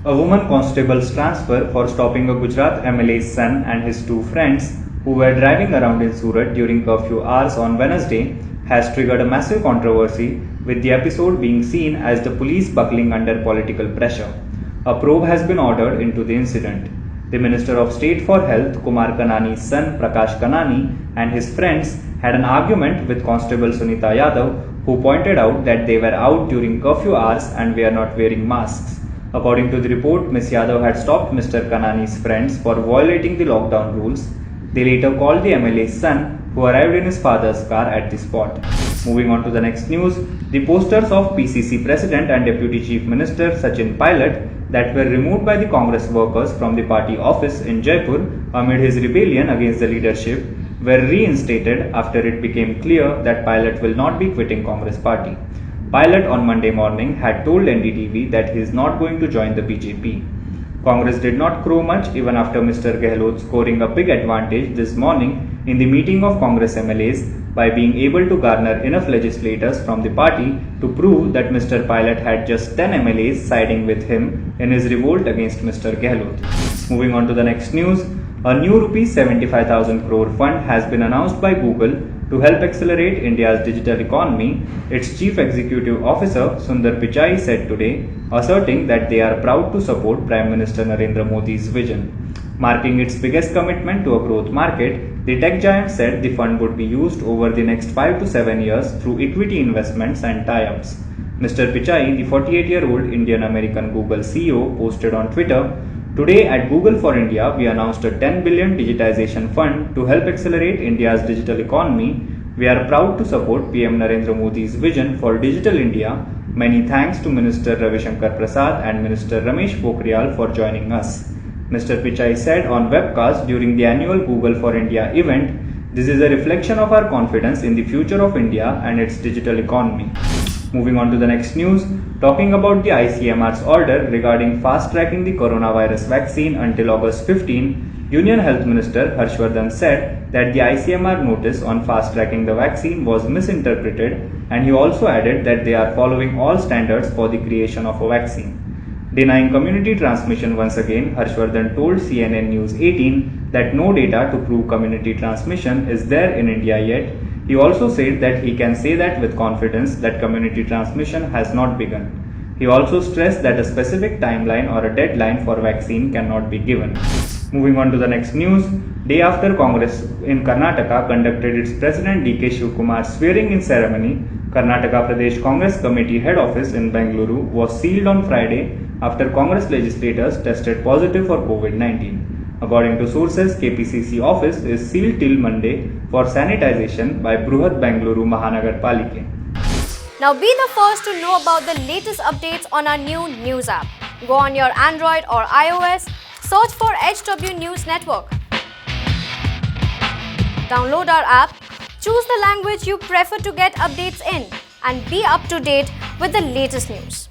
A woman constable's transfer for stopping a Gujarat MLA's son and his two friends who were driving around in Surat during curfew hours on Wednesday has triggered a massive controversy, with the episode being seen as the police buckling under political pressure. A probe has been ordered into the incident. The Minister of State for Health, Kumar Kanani's son Prakash Kanani, and his friends had an argument with Constable Sunita Yadav, who pointed out that they were out during curfew hours and were not wearing masks. According to the report, Ms. Yadav had stopped Mr. Kanani's friends for violating the lockdown rules. They later called the MLA's son, who arrived in his father's car at the spot. Moving on to the next news, the posters of PCC President and Deputy Chief Minister Sachin Pilot that were removed by the Congress workers from the party office in Jaipur amid his rebellion against the leadership were reinstated after it became clear that Pilot will not be quitting Congress party. Pilot on Monday morning had told NDTV that he is not going to join the BJP. Congress did not crow much even after Mr. Gehlot scoring a big advantage this morning in the meeting of Congress MLAs by being able to garner enough legislators from the party to prove that Mr. Pilot had just 10 MLAs siding with him in his revolt against Mr. Gehlot. Moving on to the next news, a new Rs 75,000 crore fund has been announced by Google to help accelerate India's digital economy, its Chief Executive Officer Sundar Pichai said today, asserting that they are proud to support Prime Minister Narendra Modi's vision. Marking its biggest commitment to a growth market, the tech giant said the fund would be used over the next 5 to 7 years through equity investments and tie-ups. Mr. Pichai, the 48-year-old Indian-American Google CEO, posted on Twitter, "Today at Google for India, we announced a 10 billion digitization fund to help accelerate India's digital economy. We are proud to support PM Narendra Modi's vision for Digital India. Many thanks to Minister Ravi Shankar Prasad and Minister Ramesh Pokhriyal for joining us." Mr. Pichai said on webcast during the annual Google for India event, "This is a reflection of our confidence in the future of India and its digital economy." Moving on to the next news, talking about the ICMR's order regarding fast-tracking the coronavirus vaccine until August 15, Union Health Minister Harshvardhan said that the ICMR notice on fast-tracking the vaccine was misinterpreted, and he also added that they are following all standards for the creation of a vaccine. Denying community transmission once again, Harshvardhan told CNN News 18 that no data to prove community transmission is there in India yet. He also said that he can say that with confidence that community transmission has not begun. He also stressed that a specific timeline or a deadline for vaccine cannot be given. Moving on to the next news, day after Congress in Karnataka conducted its President DK Shivkumar's swearing-in ceremony, Karnataka Pradesh Congress Committee head office in Bengaluru was sealed on Friday after Congress legislators tested positive for COVID-19. According to sources, KPCC office is sealed till Monday for sanitization by Bruhat Bengaluru Mahanagar Palike. Now be the first to know about the latest updates on our new news app. Go on your Android or iOS, search for HW News Network. Download our app, choose the language you prefer to get updates in, and be up to date with the latest news.